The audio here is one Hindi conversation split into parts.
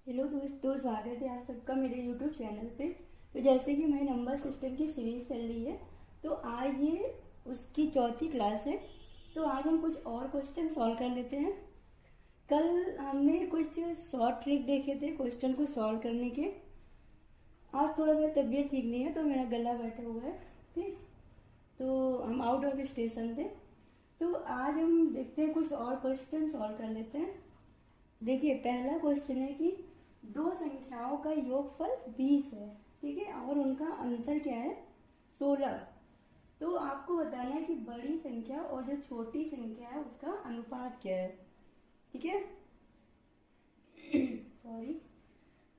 हेलो दोस्तों, स्वागत है आप सबका मेरे यूट्यूब चैनल पे। तो जैसे कि हमारी नंबर सिस्टम की सीरीज़ चल रही है, तो आज ये उसकी चौथी क्लास है। तो आज हम कुछ और क्वेश्चन सॉल्व कर लेते हैं। कल हमने कुछ शॉर्ट ट्रिक देखे थे क्वेश्चन को सॉल्व करने के। आज थोड़ा मेरा तबीयत ठीक नहीं है तो मेरा गला बैठा हुआ है, ठीक। तो हम आउट ऑफ स्टेशन थे, तो आज हम देखते हैं कुछ और क्वेश्चन सॉल्व कर लेते हैं। देखिए, पहला क्वेश्चन है कि दो संख्याओं का योगफल 20 है, ठीक है, और उनका अंतर क्या है, 16। तो आपको बताना है कि बड़ी संख्या और जो छोटी संख्या है उसका अनुपात क्या है, ठीक है। सॉरी।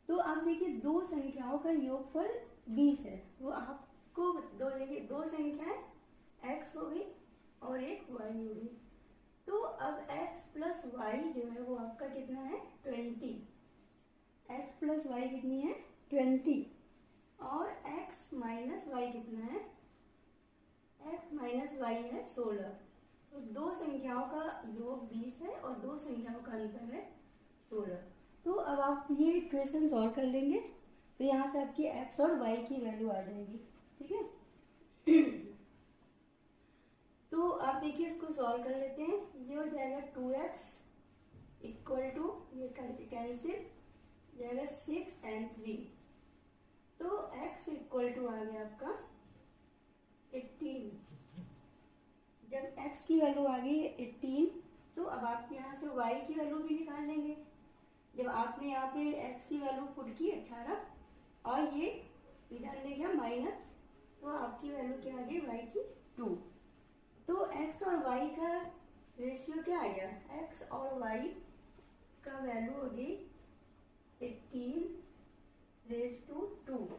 तो आप देखिए, दो संख्याओं का योगफल 20 है, तो आपको देखिए दो संख्याएं x हो गई और एक y हो गई। तो अब x प्लस वाई जो है वो आपका कितना है, 20। x प्लस वाई कितनी है, 20। और x माइनस वाई कितना है, x माइनस वाई है 16। तो दो संख्याओं का योग 20 है और दो संख्याओं का अंतर है 16। तो अब आप ये इक्वेशन सॉल्व कर लेंगे, तो यहाँ से आपकी x और y की वैल्यू आ जाएगी, ठीक है। तो आप देखिए, इसको सॉल्व कर लेते हैं। ये हो जाएगा 2x इक्वल टू, ये कैंसिल जाएगा 6 और 3। तो x इक्वल टू आ गया आपका 18। जब x की वैल्यू आ गई 18, तो अब आप यहाँ से y की वैल्यू भी निकाल लेंगे। जब आपने यहाँ पे x की वैल्यू पुट की 18 और ये इधर ले गया माइनस, तो आपकी वैल्यू क्या आ गई, y की 2। तो x और y का रेशियो क्या आ गया, x और y का वैल्यू हो गई 18:2,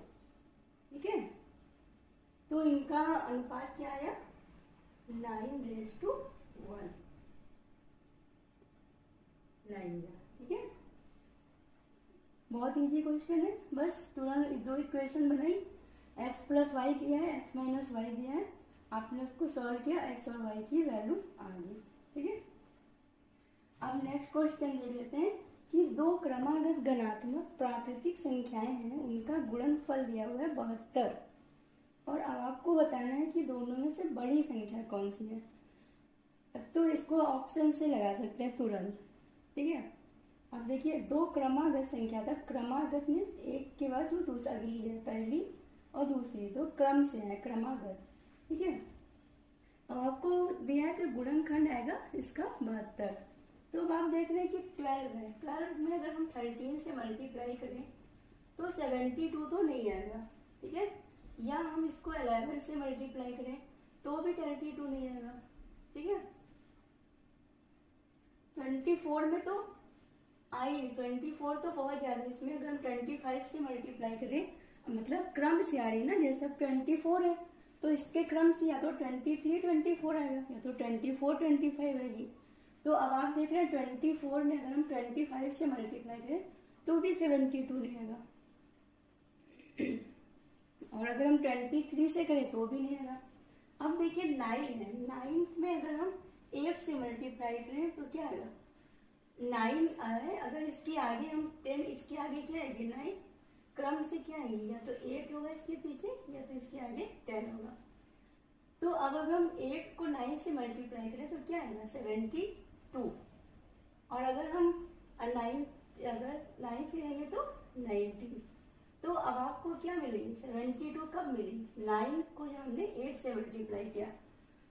ठीक है। तो इनका अनुपात क्या आया, 9:1, 9, ठीक है। बहुत इजी क्वेश्चन है, बस तुरंत दो इक्वेशन बनाई, x प्लस वाई दिया है, x माइनस वाई दिया है, आपने उसको सॉल्व किया, x और y की वैल्यू आ गई, ठीक है। अब नेक्स्ट क्वेश्चन देख लेते हैं कि दो क्रमागत धनात्मक प्राकृतिक संख्याएं हैं, उनका गुणनफल दिया हुआ है 72, और अब आपको बताना है कि दोनों में से बड़ी संख्या कौन सी है। अब तो इसको ऑप्शन से लगा सकते हैं तुरंत, ठीक है। अब देखिए, दो क्रमागत संख्या था, क्रमागत मीन्स एक के बाद जो दूसरा अगली है, पहली और दूसरी दो क्रम से है, क्रमागत, ठीक है। अब आपको दिया है कि गुणनखंड आएगा इसका 72। तो अब आप देख रहे हैं कि 12 है, 12 में अगर हम 13 से मल्टीप्लाई करें तो 72 तो नहीं आएगा, ठीक है। या हम इसको 11 से मल्टीप्लाई करें तो भी 32 नहीं आएगा, ठीक है। 24 में तो आई, 24 तो बहुत ज्यादा, इसमें अगर हम 25 से मल्टीप्लाई करें, मतलब क्रम से आ रही है ना, जैसे अब 24 है तो इसके क्रम से या तो 23 24 आएगा, या तो 24 25 आएगी। तो अब आप देख रहे हैं 24 में अगर हम 25 से मल्टीप्लाई करें तो भी 72 नहीं आएगा, और अगर हम 23 से करें तो भी नहीं आएगा। अब देखिए 9 है, 9 में अगर हम 8 से मल्टीप्लाई करें तो क्या आएगा, 9 है, अगर इसके आगे हम 10, इसके आगे क्या आएगी 9, क्रम से क्या आएगी, या तो 8 होगा इसके पीछे या तो इसके आगे 10 होगा। तो अब अगर हम 8 को 9 से मल्टीप्लाई करें तो क्या आएगा, 72। और अगर हम 9 से लेंगे तो 90। तो अब आपको क्या मिलेगी, 72 कब मिली, 9 को जब हमने 8 से मल्टीप्लाई किया।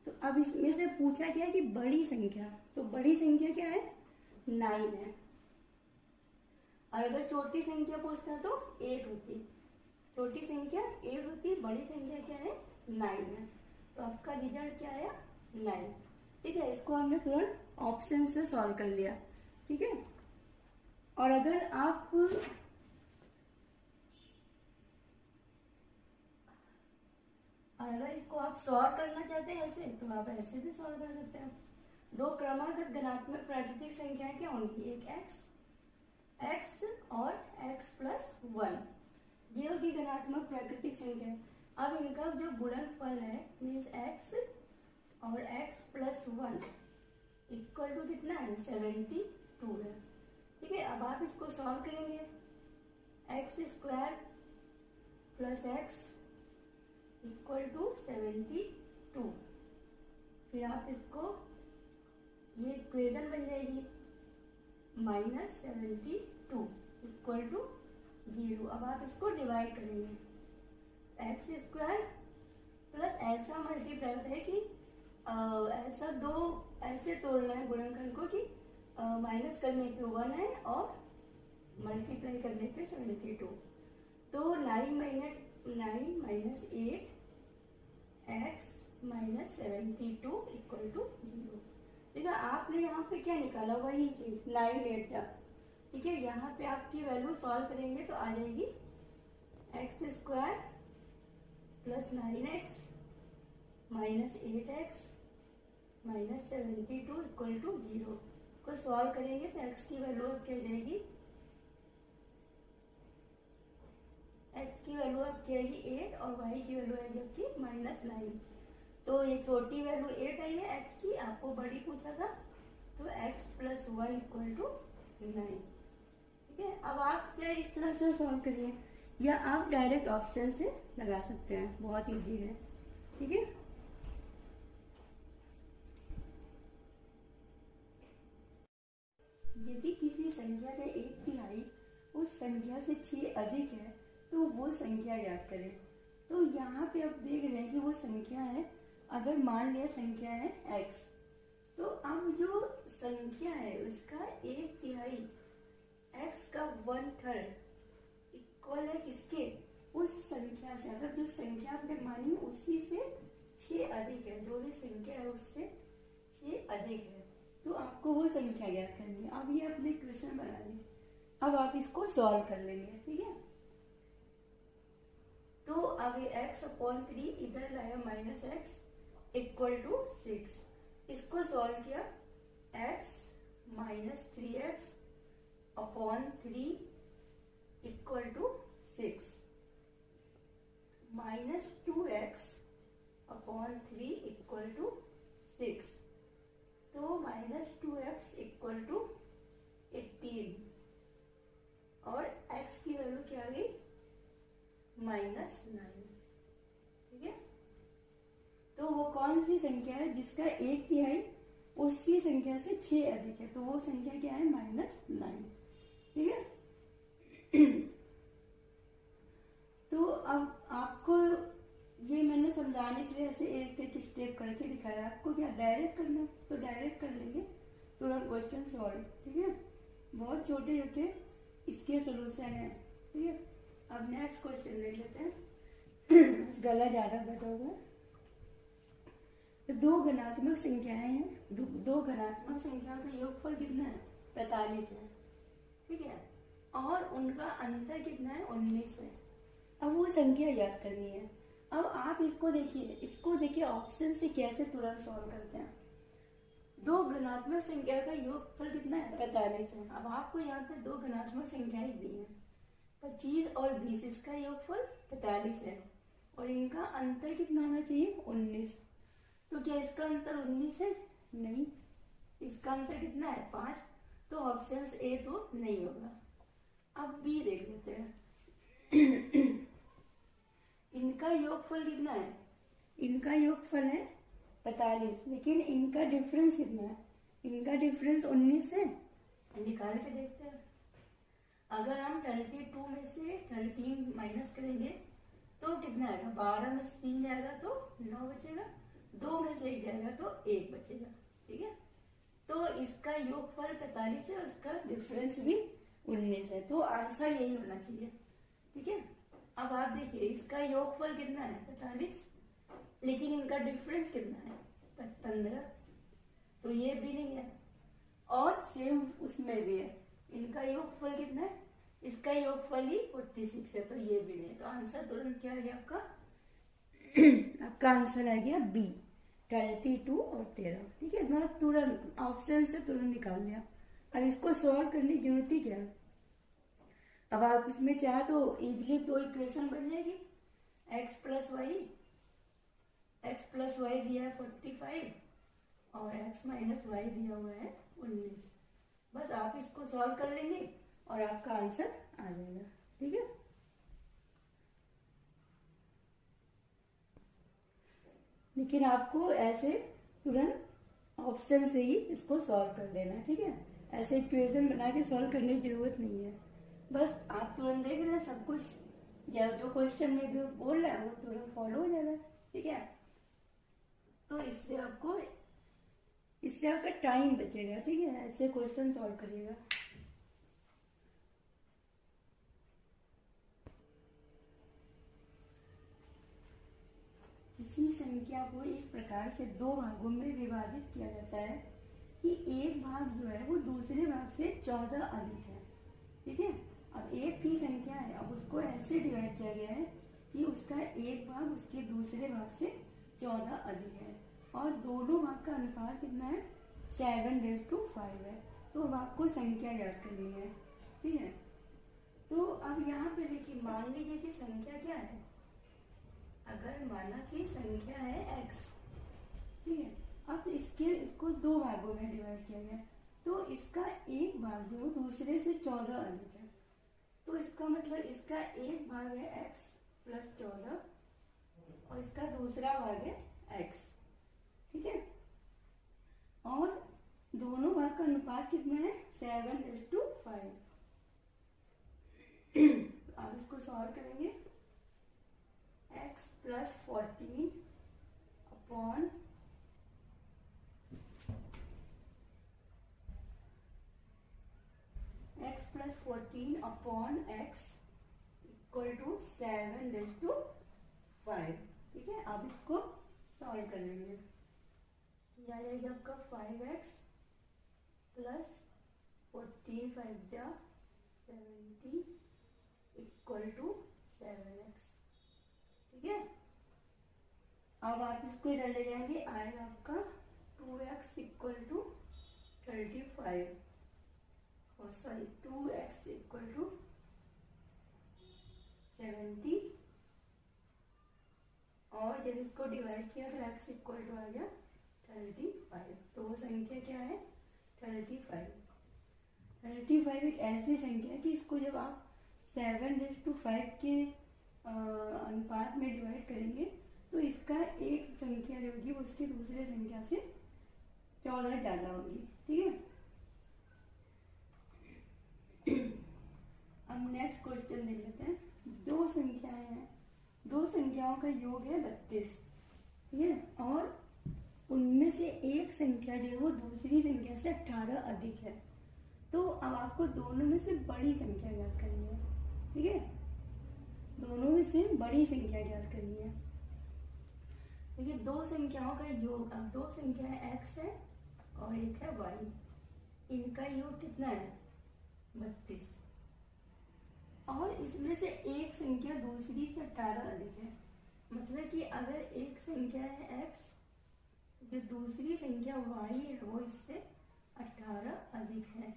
तो अब इसमें से पूछा क्या है कि बड़ी संख्या, तो बड़ी संख्या क्या है, 9 है। और अगर छोटी संख्या पूछता तो 8 होती, छोटी संख्या 8 होती, बड़ी संख्या क्या है, 9 है। तो आपका रिजल्ट क्या आया, 9, ठीक है। इसको हमने तुरंत ऑप्शन से सॉल्व कर लिया, ठीक है। और अगर इसको आप सॉल्व करना चाहते हैं ऐसे, तो आप ऐसे भी सॉल्व कर सकते हैं। दो क्रमागत धनात्मक प्राकृतिक संख्याएं क्या होंगी, एक x और x प्लस 1, ये होगी धनात्मक प्राकृतिक संख्या। अब इनका जो गुणनफल है मीन्स x और x प्लस 1 इक्वल टू कितना है, 72 है, ठीक है। अब आप इसको सॉल्व करेंगे X square plus X equal to 72। फिर आप इसको, ये इक्वेशन बन जाएगी -72 इक्वल टू 0। अब आप इसको डिवाइड करेंगे, एक्स स्क्वायर प्लस ऐसा मल्टीप्लाई होता है कि ऐसा दो ऐसे तोड़ना है गुणनखंड को कि माइनस करने पे 1 है और मल्टीप्लाई करने पे 72। तो 9 minus 8 X minus 72 equal to 0। देखा आपने यहाँ पे क्या निकाला, वही चीज 9 8 जा, ठीक है। यहाँ पे आपकी वैल्यू सॉल्व करेंगे तो आ जाएगी X square plus 9x minus 8x minus 72 equal to 0 को सॉल्व करेंगे तो x की वैल्यू अब क्या जाएगी, x की वैल्यू अब क्या आएगी 8 और y की वैल्यू आएगी आपकी -9। तो ये छोटी वैल्यू 8 आई है x की, आपको बड़ी पूछा था, तो x प्लस 1 इक्वल टू 9, ठीक है। अब आप क्या इस तरह से सॉल्व करिए या आप डायरेक्ट ऑप्शन से लगा सकते हैं, बहुत इजी है, ठीक है। यदि किसी संख्या का 1/3 उस संख्या से 6 अधिक है तो वो संख्या ज्ञात करें। तो यहाँ पे आप देख रहे हैं कि वो संख्या है, अगर मान लिया संख्या है x, तो अब जो संख्या है उसका 1/3 x का 1/3 इक्वल है किसके, उस संख्या से, अगर जो संख्या आपने मानी उसी से 6 अधिक है, जो भी संख्या है उससे 6 अधिक है, तो आपको वो संख्या ज्ञात करनी है। अब ये अपने क्वेश्चन बना लिए, अब आप इसको सॉल्व कर लेंगे, ठीक है। तो अब ये x/3 इधर लाया -x इक्वल टू 6, इसको सॉल्व किया, x minus 3x upon 3 equal to 6 minus 2x upon 3 equal to 6, तो -2x इक्वल टू 18 और x की वैल्यू क्या आ गई -9, ठीक है। तो वो कौन सी संख्या है जिसका 1/3 उसी संख्या से 6 अधिक है, तो वो संख्या क्या है -9, ठीक है। तो अब आपको ये मैंने समझाने के लिए ऐसे एक एक स्टेप करके दिखाया, आपको क्या डायरेक्ट करना है तो डायरेक्ट कर लेंगे, तुरंत क्वेश्चन सॉल्व, ठीक है। बहुत छोटे छोटे इसके सोल्यूशन है, ठीक है। अब नेक्स्ट क्वेश्चन देख लेते हैं। गला ज्यादा बैठा होगा। तो दो घनात्मक संख्याएं हैं, दो घनात्मक संख्याओं का योगफल कितना है 45 है, ठीक है, और उनका अंतर कितना है 19 है। अब वो संख्या याद करनी है। अब आप इसको देखिए ऑप्शन से कैसे तुरंत सॉल्व करते हैं। दो घनात्मक संख्या का योगफल कितना है 45 है। अब आपको यहाँ पे दो घनात्मक संख्याएं दी हैं 25 और 20, इसका योगफल 45 है और इनका अंतर कितना होना चाहिए 19। तो क्या इसका अंतर 19 है? नहीं, इसका अंतर कितना है 5, तो ऑप्शन ए तो नहीं होगा। अब बी देख लेते हैं। इनका योगफल कितना है? इनका योगफल है 45, लेकिन इनका डिफरेंस कितना है? इनका डिफरेंस 19 है। निकाल के देखते हैं। अगर हम 32 में से 13 माइनस करेंगे तो कितना आएगा? 12 में से 3 जाएगा तो 9 बचेगा, 2 में से 1 जाएगा तो 1 बचेगा, ठीक है। तो इसका योगफल 45 है, उसका डिफरेंस भी 19 है, तो आंसर यही होना चाहिए, ठीक है। अब आप देखिए इसका योगफल कितना है 45, लेकिन इनका डिफरेंस कितना है 15, तो ये भी नहीं है। और सेम उसमें भी है, इनका योगफल कितना है? इसका योगफल ही 46 है, तो ये भी नहीं। तो आंसर तुरंत क्या आ गया आपका? आपका आंसर आ गया बी 32 और 13, ठीक है। मतलब तुरंत ऑप्शन से तुरंत निकाल लिया। अब इसको सॉल्व करने की जरूरत ही क्या है। अब आप इसमें चाहे तो इजिली दो इक्वेशन बन जाएगी। x प्लस वाई दिया है 45 और x माइनस वाई दिया हुआ है 19। बस आप इसको सॉल्व कर लेंगे और आपका आंसर आ जाएगा। ठीक है। लेकिन आपको ऐसे तुरंत ऑप्शन से ही इसको सॉल्व कर देना है, ठीक है। ऐसे इक्वेशन बना के सॉल्व करने की जरूरत नहीं है। बस आप तुरंत देख रहे हैं सब कुछ, जो क्वेश्चन में भी बोल रहा है वो तुरंत फॉलो हो जाएगा, ठीक है। तो इससे आपका टाइम बचेगा, ठीक है। ऐसे क्वेश्चन सॉल्व करिएगा। किसी संख्या को इस प्रकार से दो भागों में विभाजित किया जाता है कि एक भाग जो है वो दूसरे भाग से 14 अधिक है, ठीक है। अब एक ही संख्या है, अब उसको ऐसे डिवाइड किया गया है कि उसका एक भाग उसके दूसरे भाग से 14 अधिक है, और दोनों भाग का अनुपात कितना है, 7:5 है। तो अब आपको संख्या याद करनी है, ठीक है। तो अब यहाँ पे देखिए, मान लीजिए कि संख्या क्या है, अगर माना कि संख्या है x, ठीक है। अब इसको दो भागों में डिवाइड किया गया, तो इसका एक भाग जो दूसरे से 14 अधिक है, तो इसका मतलब इसका एक भाग है x + 14 और इसका दूसरा भाग है x, ठीक है। और दोनों भाग का अनुपात कितना है, 7:5। अब इसको सॉल्व करेंगे, x + 14 upon x + 14 upon x = 7:5, ठीक है। अब इसको सॉल्व कर लेंगे, ये आ जाएगा आपका 5x + 14 5 जा 70 = 7x, ठीक है। अब आप इसको इधर ले जाएंगे, आएगा आपका 2x = 35, और सॉरी 2x = 70, और जब इसको डिवाइड किया तो x = आ गया 35। तो वो संख्या क्या है, 35। 35 एक ऐसी संख्या है कि इसको जब आप 7:5 के अनुपात में डिवाइड करेंगे तो इसका एक संख्या जो होगी उसके दूसरे संख्या से 14 ज़्यादा होगी, ठीक है। अब नेक्स्ट क्वेश्चन देख लेते हैं। दो संख्याएं हैं, दो संख्याओं का योग है 32, ठीक है, और उनमें से एक संख्या जो है वो दूसरी संख्या से 18 अधिक है। तो अब आपको दोनों में से बड़ी संख्या याद करनी है, ठीक है। दोनों में से बड़ी संख्या याद करनी है। देखिए, दो संख्याओं का योग, अब दो संख्याएं x है और एक है y, इनका योग कितना है, 32, और इसमें से एक संख्या दूसरी से 18 अधिक है। मतलब कि अगर एक संख्या है x, जो दूसरी संख्या y है वो इससे 18 अधिक है,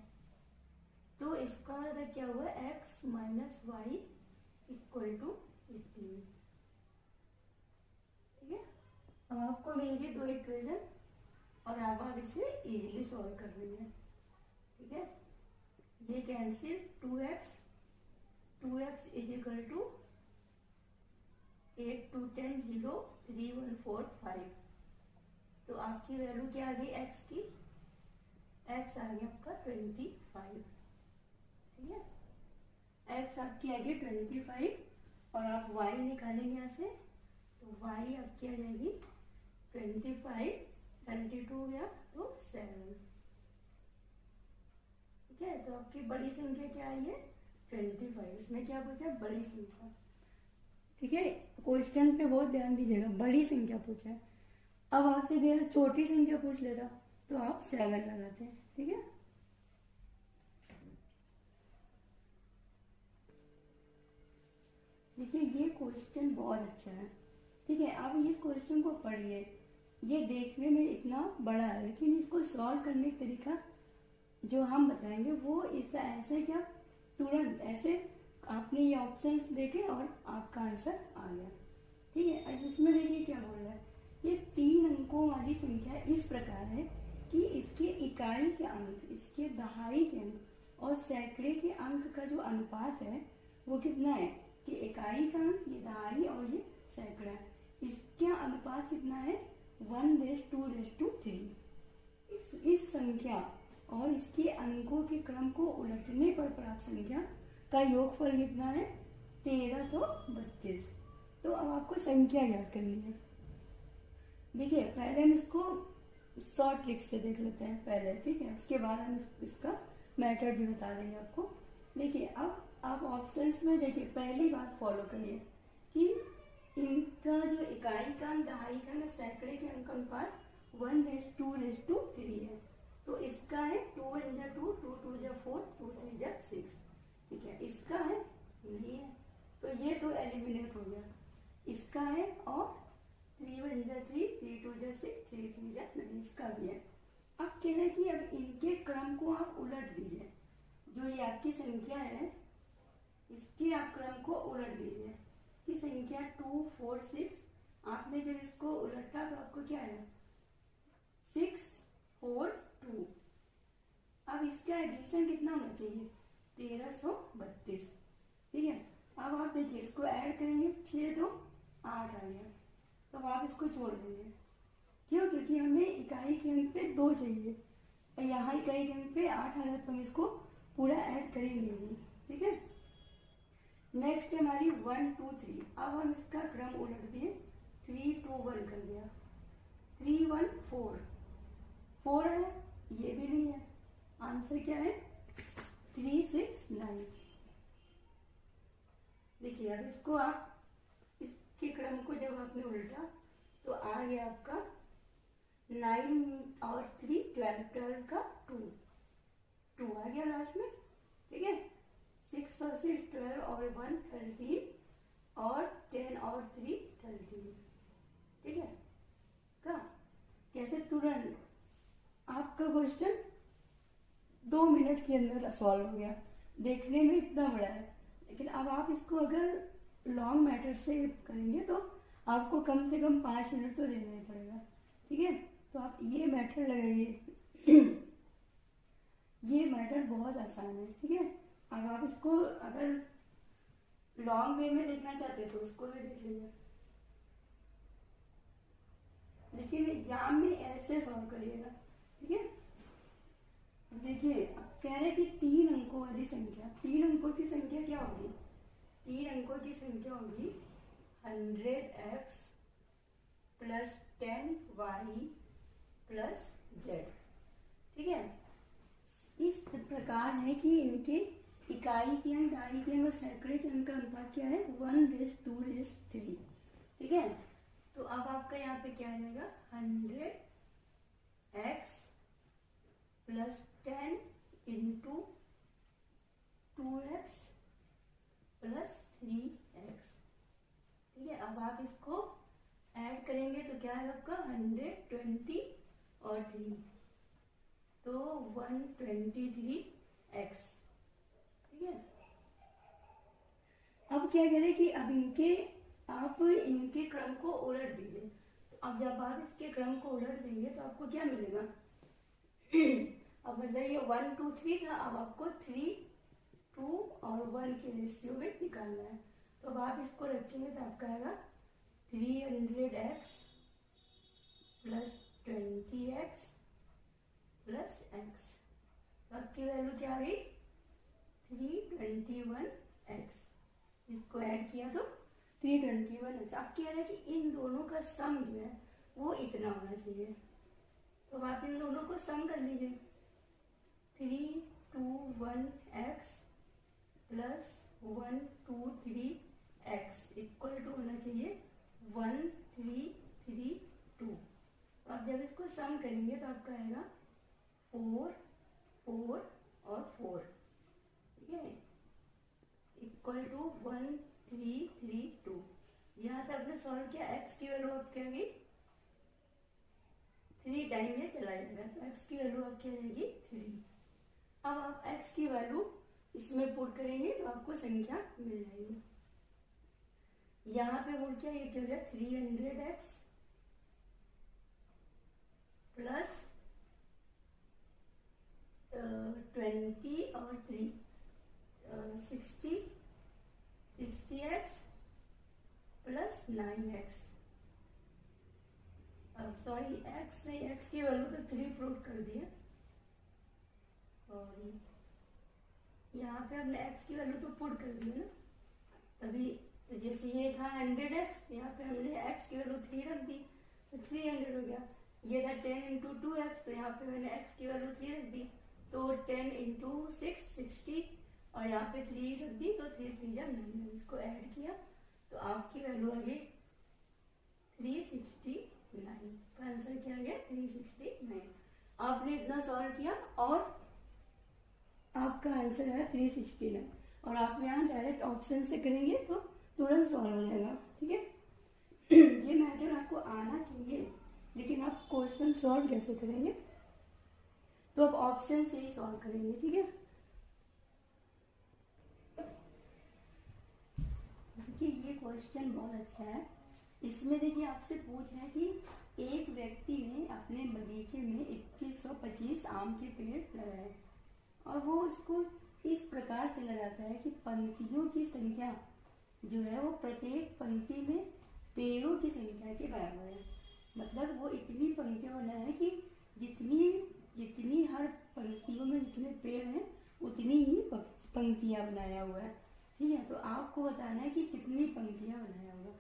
तो इसका मतलब क्या हुआ, x - y = 18, ठीक है। अब आपको मिलेगी दो इक्वेशन और आप इसे इजीली सॉल्व कर लेंगे, ठीक है। ये कैंसिल, 2x = 8 2 10 0 3 1 4 5, तो आपकी वैल्यू क्या आ गई x की, x आ गया आपका 25, ठीक है। x आपकी आ गई 25, और आप y निकालेंगे यहाँ से, तो y आपकी आ जाएगी 25, 32 हो गया तो 7, ठीक है। तो आपकी बड़ी संख्या क्या आई है, 25। इसमें क्या पूछा, बड़ी संख्या, ठीक है। क्वेश्चन पे बहुत ध्यान दीजिएगा, बड़ी संख्या पूछा है। अब आपसे अगर छोटी संख्या पूछ लेता तो आप 7 लगाते हैं, ठीक है। देखिए, ये क्वेश्चन बहुत अच्छा है, ठीक है। आप इस क्वेश्चन को पढ़िए, ये देखने में इतना बड़ा है लेकिन इसको सॉल्व करने का तरीका जो हम बताएंगे वो इसका ऐसे क्या, तुरंत ऐसे आपने ये ऑप्शंस देखे और आपका आंसर आ गया, ठीक है। अब इसमें देखिए क्या बोल रहा है, ये 3 अंकों वाली संख्या इस प्रकार है कि इसके इकाई के अंक, इसके दहाई के अंक और सैकड़े के अंक का जो अनुपात है वो कितना है कि इकाई का अंक, ये दहाई और ये सैकड़ा, इसका अनुपात कितना है 1:2:3। इस संख्या और इसके अंकों के क्रम को उलटने पर प्राप्त संख्या का योगफल कितना है 1332। तो अब आपको संख्या याद करनी है। देखिए पहले हम इसको शॉर्ट ट्रिक से देख लेते हैं पहले, ठीक है, उसके बाद हम इसका मेथड भी बता देंगे आपको। देखिए अब आप ऑप्शंस में देखिए पहली बात फॉलो करिए कि इनका जो इकाई का अंक, दहाई का अंक, सैकड़े के अंक का अनुपात 1:2:3 है। तो इसका है 2 × 2, 2 × 2 = 4, 2 × 3 = 6, ठीक है। इसका है नहीं है, तो ये तो एलिमिनेट हो गया। इसका है और 3 × 1 = 3, 3 × 2 = 6, 3 × 3 = 9, इसका भी है। अब कह रहे हैं कि अब इनके क्रम को आप उलट दीजिए। जो ये आपकी संख्या है इसके आप क्रम को उलट दीजिए कि संख्या 2, 4, 6, आपने जब इसको उलटा तो आपको क्या है 6, 4, 2। अब इसका एडिशन कितना होना चाहिए 1332, ठीक है। अब आप देखिए इसको ऐड करेंगे 6 2 8 आ गया, तो आप इसको छोड़ देंगे। क्यों? क्योंकि हमें इकाई के अंक पे 2 चाहिए और यहाँ इकाई के अंक पे 8 आ रहा है, तो हम इसको पूरा ऐड करेंगे नहीं, ठीक है। नेक्स्ट है हमारी 1 2 3। अब हम इसका क्रम उलट दिए, 3 2 1 कर दिया, 3 1 4, 4 है, ये भी नहीं है। आंसर क्या है 3 6 9। देखिए अब इसको आप इसके क्रम को जब आपने उल्टा तो आ गया आपका 9 और 3 12, 12 का 2 2 आ गया लास्ट में, ठीक है। 6 और 6 12 और 1 13 और 10 और 3 13, ठीक है। का कैसे तुरंत आपका क्वेश्चन 2 मिनट के अंदर सॉल्व हो गया। देखने में इतना बड़ा है, लेकिन अब आप इसको अगर लॉन्ग मेथड से करेंगे तो आपको कम से कम 5 मिनट तो देना ही पड़ेगा, ठीक है। तो आप ये मेथड लगाइए ये मेथड बहुत आसान है, ठीक है। अब आप इसको अगर लॉन्ग वे में देखना चाहते हैं तो उसको भी देख लीजिए, लेकिन एग्जाम में ऐसे सॉल्व करिएगा, ठीक है। देखिए अब कह रहे हैं कि 3 अंकों वाली संख्या, 3 अंकों की संख्या क्या होगी 3 अंकों की संख्या होगी 100x + 10y + z, ठीक है। इस प्रकार है कि इनके इकाई के अंक, दहाई के अंक और सैकड़े के अंक का अनुपात क्या है 1:2:3, ठीक है। तो अब आपका यहाँ पे क्या आ जाएगा 100x + 10 × 2x + 3x, ठीक है। अब आप इसको ऐड करेंगे तो क्या है आपका 120 और 3, तो 123x, ठीक है। अब क्या करें कि अब आप इनके क्रम को उलट दीजिए। तो अब जब आप इसके क्रम को उलट देंगे तो आपको क्या मिलेगा अब मतलब ये 1 2 3 था, अब आपको 3 2 और 1 के रेशियो में निकालना है। तो अब आप इसको रखेंगे तो आपका आएगा 300x + 20x + x। आपकी वैल्यू क्या आ गई 321x। इसको ऐड किया तो 321x। अब कह रहा है कि इन दोनों का सम जो है वो इतना होना चाहिए, तो आप इन दोनों को सम कर लीजिए। 321x + 123x इक्वल टू होना चाहिए 1332। अब जब इसको सम करेंगे तो आपका आएगा 4 4 और 4, ठीक है, इक्वल टू 1332। यहाँ से आपने सॉल्व किया, x की वैल्यू आप क्या आएगी 3 टाइम ये चला जाएगा, तो x की वैल्यू आपकी आ जाएगी 3। अब आप x की वैल्यू इसमें पुट करेंगे तो आपको संख्या मिल जाएगी। यहाँ पे पुट किया, ये क्या हो गया 300x + 20 और 3 60 9x, सॉरी x से x की वैल्यू तो 3 पुट कर दिया, सॉरी यहाँ पे हमने x की वैल्यू तो पुट कर दी ना, तभी तो जैसे ये था 100x, यहाँ पे हमने x की वैल्यू 3 रख दी तो 300 हो गया। ये था 10 इंटू 2x, तो यहाँ पे मैंने x की वैल्यू 3 रख दी, तो 10 इंटू 6 60, और यहाँ पे 3 रख दी, तो 3 3 जा 9, इसको ऐड किया तो आपकी वैल्यू आ गई 369, का आंसर क्या आ गया 369। आपने इतना सॉल्व किया और आपका आंसर है 369, और आप यहाँ डायरेक्ट ऑप्शन से करेंगे तो तुरंत सॉल्व हो जाएगा, ठीक है। ये मैटर आपको आना चाहिए, लेकिन आप क्वेश्चन सॉल्व कैसे करेंगे, तो आप ऑप्शन से ही सॉल्व करेंगे, ठीक है। देखिए ये क्वेश्चन बहुत अच्छा है। इसमें देखिए आपसे पूछ रहा है कि एक व्यक्ति ने अपने बगीचे में 2125 आम के पेड़ लगाए, और वो इसको इस प्रकार से लगाता है कि पंक्तियों की संख्या जो है वो प्रत्येक पंक्ति में पेड़ों की संख्या के बराबर है। मतलब वो इतनी पंक्तियां बनाया है कि जितनी जितनी हर पंक्तियों में जितने पेड़ हैं उतनी ही पंक्तियां बनाया हुआ है, ठीक है। तो आपको बताना है कि कितनी पंक्तियां बनाया हुआ,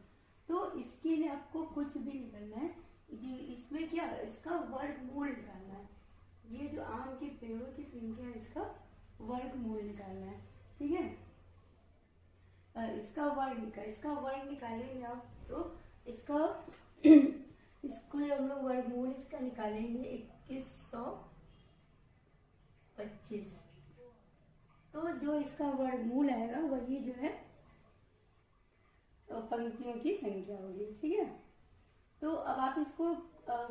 तो इसके लिए आपको कुछ भी नहीं करना है जी। इसमें क्या है, इसका वर्गमूल निकालना है। ये जो आम के पेड़ों की संख्या है इसका वर्गमूल निकालना है, ठीक है। इसका वर्ग निकालेंगे आप, तो इसका इसको हम लोग वर्गमूल इसका निकालेंगे 2125, तो जो इसका वर्गमूल आएगा वही जो है पंक्तियों की संख्या होगी, ठीक है। तो अब आप इसको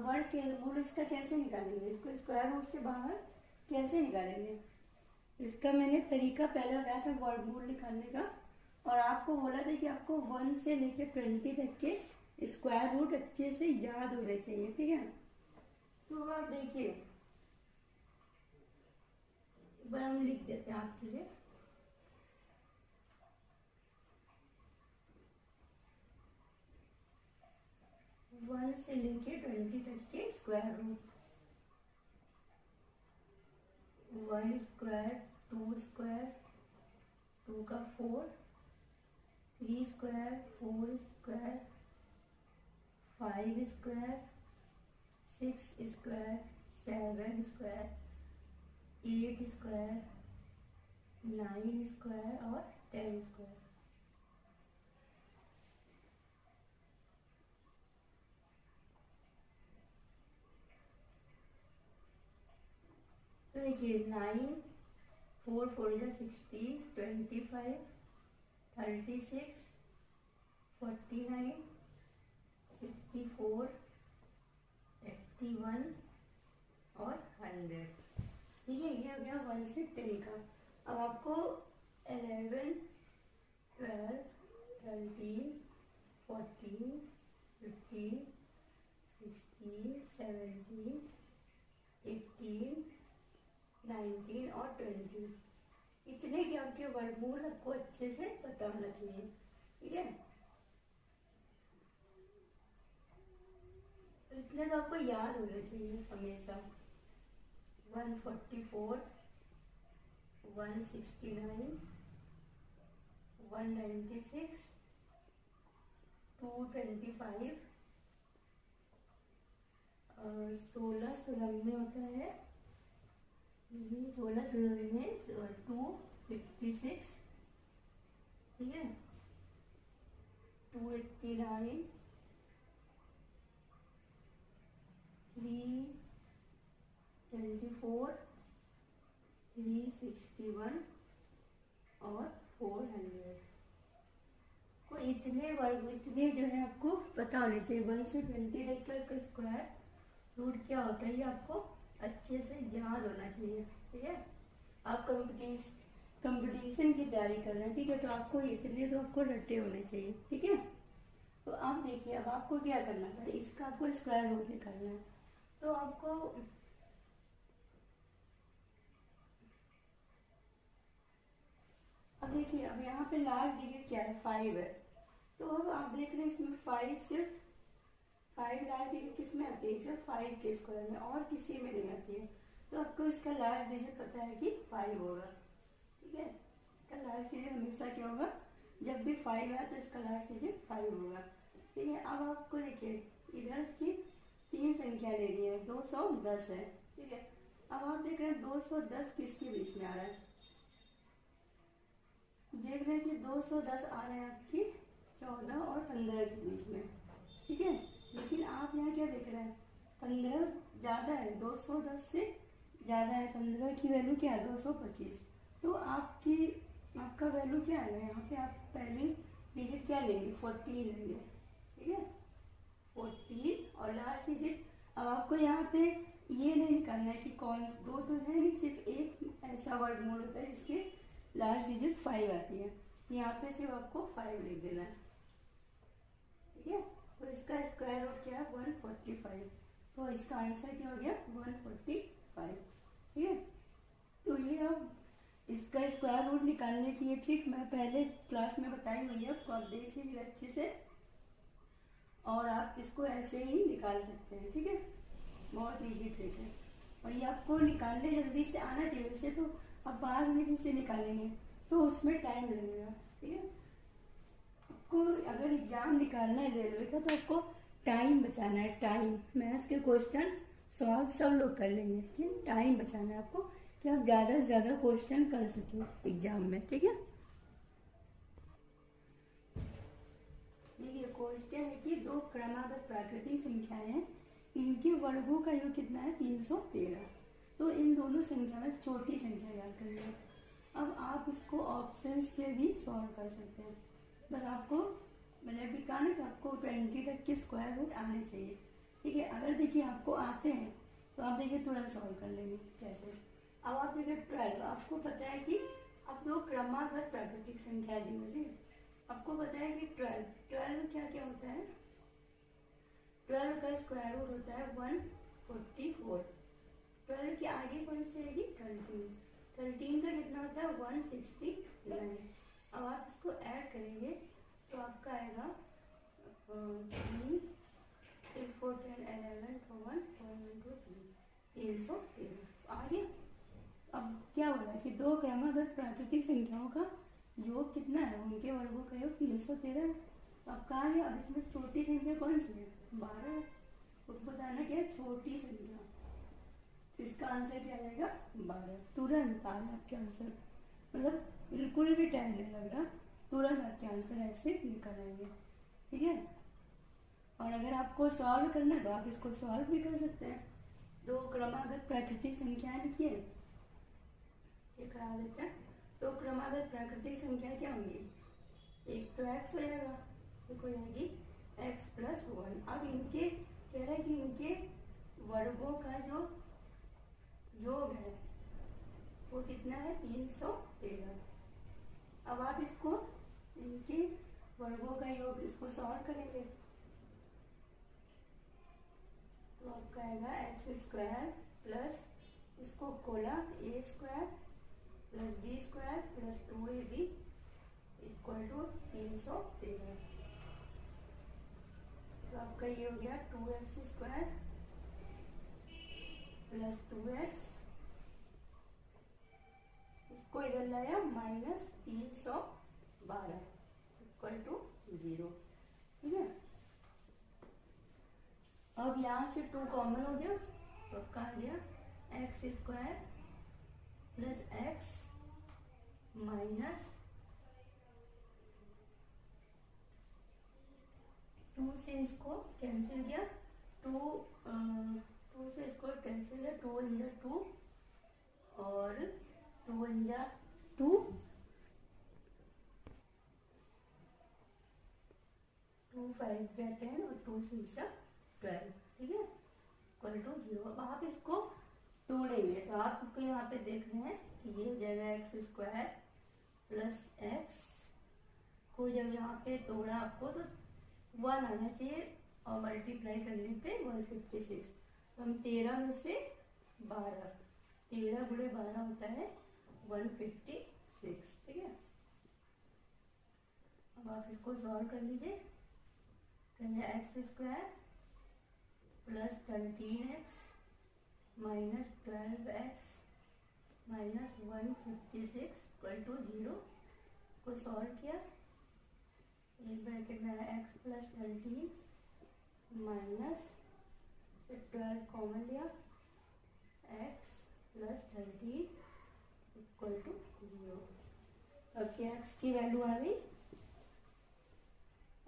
वर्ग के मूल इसका कैसे निकालेंगे, इसको स्क्वायर रूट से बाहर कैसे निकालेंगे, इसका मैंने तरीका पहले बताया था वर्गमूल निकालने का, और आपको बोला था कि आपको 1 से लेकर 20 तक के स्क्वायर रूट अच्छे से याद होने चाहिए, ठीक है। तो आप देखिए एक बार हम लिख देते हैं आपके लिए, वन से लेके 20 तक के स्क्वायर रूट, 1 स्क्वायर, 2 स्क्वायर, 2 का 4, 3 square, 4 square, 5 square, 6 square, 7 square, 8 square, 9 square और 10 स्क्वायर। तो देखिए 9, 4 4 जा 16, 25, 36, 49, 64, 81 और 100, ठीक है। ये हो गया 1 से 10 का। अब आपको 11, 12, 13, 14, 15, 16, 17, 18, 19 और 20, इतने के आपके वर्गमूल आपको अच्छे से पता होना चाहिए, ठीक है। इतने तो आपको याद होना चाहिए हमेशा। 144, 169, 196, 225, 16 16 में होता है, 16 16 में 256, ठीक है, 289, 324, 361 और 400 को इतने वर्ग इतने जो है आपको पता होने चाहिए। 1 से 20 तक का स्क्वायर रूट क्या होता है ये आपको अच्छे से याद होना चाहिए, ठीक है। आप कंपटीशन की तैयारी कर रहे हैं, ठीक है, तो आपको इतने तो आपको रट्टे होने चाहिए, ठीक है। तो आप देखिए अब आपको क्या करना है, इसका आपको स्क्वायर रूट निकालना है, तो आपको अब देखिए अब यहाँ पे लास्ट डिजिट क्या है 5 है, तो अब आप देख रहे हैं इसमें 5 सिर्फ 5 लार्ज डिजिट किस में आती है, सिर्फ 5 के स्क्वायर में, और किसी में नहीं आती है। तो आपको इसका लार्ज डिजिट पता है कि 5 होगा, ठीक है। इसका लार्ज डिजिट हमेशा क्या होगा, जब भी 5 आए तो इसका लार्ज डिजिट 5 होगा, ठीक है। अब आपको देखिए इधर की 3 संख्या ले ली है, 210 है, ठीक है। अब आप देख रहे हैं 210 किसके बीच में आ रहा है, देख रहे हैं कि 210 आ रहा है आपकी 14 और 15 के बीच में, ठीक है। लेकिन आप यहाँ क्या देख रहे हैं, 15 ज़्यादा है, 210 से ज़्यादा है, 15 की वैल्यू क्या है 225। तो आपका वैल्यू क्या है, यहाँ पे आप पहली डिजिट क्या लेंगे 14 लेंगे, ठीक है 14, और लास्ट डिजिट। अब आपको यहाँ पे ये नहीं निकालना है कि कौन दो तो है नहीं, सिर्फ एक ऐसा वर्गमूल होता है जिसके लास्ट डिजिट 5 आती है, यहाँ पे सिर्फ आपको 5 लिख देना है, ठीक है। तो इसका स्क्वायर रूट क्या है 145, तो इसका आंसर क्या हो गया 145, ठीक है। तो ये अब इसका स्क्वायर रूट निकालने की ये ट्रिक मैं पहले क्लास में बताई हुई है, उसको आप देख लीजिए अच्छे से, और आप इसको ऐसे ही निकाल सकते हैं, ठीक है। बहुत इजी ट्रिक है, और ये आपको निकालने जल्दी से आना चाहिए। वैसे तो आप बाहर विधि से निकालेंगे तो उसमें टाइम लगेगा, ठीक है। आपको अगर एग्जाम निकालना है रेलवे का तो आपको टाइम बचाना है, टाइम। मैथ के क्वेश्चन सॉल्व सब लोग कर लेंगे, लेकिन टाइम बचाना है आपको कि आप ज़्यादा से ज़्यादा क्वेश्चन कर सकें एग्जाम में, ठीक है। देखिए क्वेश्चन है कि दो क्रमागत प्राकृतिक संख्याएं हैं, इनके वर्गों का योग कितना है 313। तो इन दोनों संख्या में छोटी संख्या याद करिए। अब आप इसको ऑप्शन से भी सॉल्व कर सकते हैं, बस आपको मैंने अभी कहा ना कि आपको 20 तक के स्क्वायर रूट आने चाहिए, ठीक है। अगर देखिए आपको आते हैं तो आप देखिए तुरंत सॉल्व कर लेंगे कैसे। अब आप देखिए 12, आपको पता है कि अब दो क्रमागत प्राकृतिक संख्या दी मुझे, आपको पता है कि 12 क्या क्या होता है, 12 का स्क्वायर रूट होता है 144। 12 के आगे कौन सी आएगी 13, 13 का कितना होता है 169। अब आप इसको ऐड करेंगे तो आपका आएगा 3 6 4 10 11 1 2 3 313 आगे। अब क्या हो रहा है कि दो क्रमागत प्राकृतिक संख्याओं का योग कितना है, उनके वर्गों का योग 313 है। अब कहा है अब इसमें छोटी संख्या कौन सी है 12, उसको बताना क्या है छोटी संख्या, इसका आंसर क्या आएगा 12। तुरंत आ रहा है आपके आंसर, मतलब बिल्कुल भी टाइम नहीं लग रहा, तुरंत आपके आंसर ऐसे निकल आएंगे, ठीक है। और अगर आपको सॉल्व करना है तो आप इसको सॉल्व भी कर सकते हैं। दो क्रमागत प्राकृतिक संख्याएं लिखिए, ये करा देते हैं। तो क्रमागत प्राकृतिक संख्या क्या होंगी, एक तो x हो जाएगा, एक हो जाएगी x प्लस 1। अब इनके कह रहा है कि इनके वर्गों का जो योग है वो कितना है 313। अब आप इसको इनके वर्गों का योग इसको सॉल्व करेंगे तो आपका आएगा एक्स स्क्वायर प्लस इसको खोला A square plus B square plus 2ab equal to 313। तो आपका ये हो गया 2x स्क्वायर प्लस 2x, इसको इधर लाया माइनस 312 इक्वल टू 0, ठीक है। अब यहाँ से 2 कॉमन हो गया तो अब कहा गया x square plus x minus 2 से इसको कैंसिल किया, 2 से इसको कैंसिल किया, 2 इंजा 2 और 2 इंजा 2, 2 5 जा 10 और 2 6 12, ठीक है इक्वल टू 0। अब आप इसको तोड़ेंगे तो आपको यहाँ पे देख रहे हैं कि ये हो जाएगा एक्स स्क्वायर प्लस एक्स को जब यहाँ पे तोड़ा आपको तो 1 आना चाहिए और मल्टीप्लाई करने पे 156। तो हम 13 में से 12, 13 गुणे 12 होता है 156, ठीक है। अब तो आप इसको सॉल्व कर लीजिए। कहिए x² plus 13x minus 12x minus 156 equal to 0। इसको सॉल्व किया, एक ब्रैकेट में आया x प्लस 13 माइनस 12 कॉमन लिया, x प्लस 13 इक्वल टू 0। अब क्या x की वैल्यू आ गई,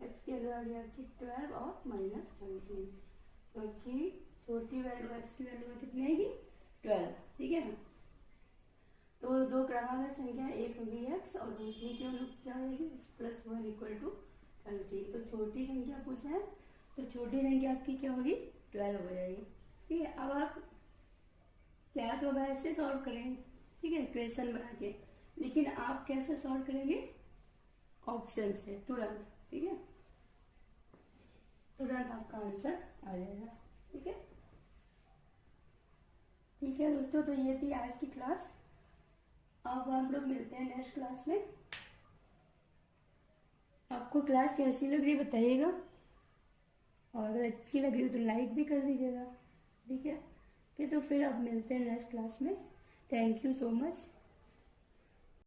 x की वैल्यू आ गई आपकी 12 और माइनस 13, क्योंकि छोटी वैल्यू x की वैल्यू कितनी आएगी 12, ठीक है ना। तो दो क्रमांक संख्या, एक होगी x और दूसरी क्या होगी x प्लस 1 इक्वल टू 13। तो छोटी संख्या पूछा है तो छोटी संख्या आपकी क्या होगी 12 हो जाएगी, ठीक है। अब आप क्या तो ऐसे सॉल्व करेंगे, ठीक है, क्वेश्चन बना के, लेकिन आप कैसे सॉल्व करेंगे, ऑप्शन से तुरंत, ठीक है, तुरंत आपका आंसर आ जाएगा, ठीक है। ठीक है दोस्तों, तो ये थी आज की क्लास। अब हम लोग मिलते हैं नेक्स्ट क्लास में। आपको क्लास कैसी लग रही बताइएगा, और अगर अच्छी लग रही हो तो लाइक भी कर दीजिएगा, ठीक है। तो फिर अब मिलते हैं नेक्स्ट क्लास में। Thank you so much.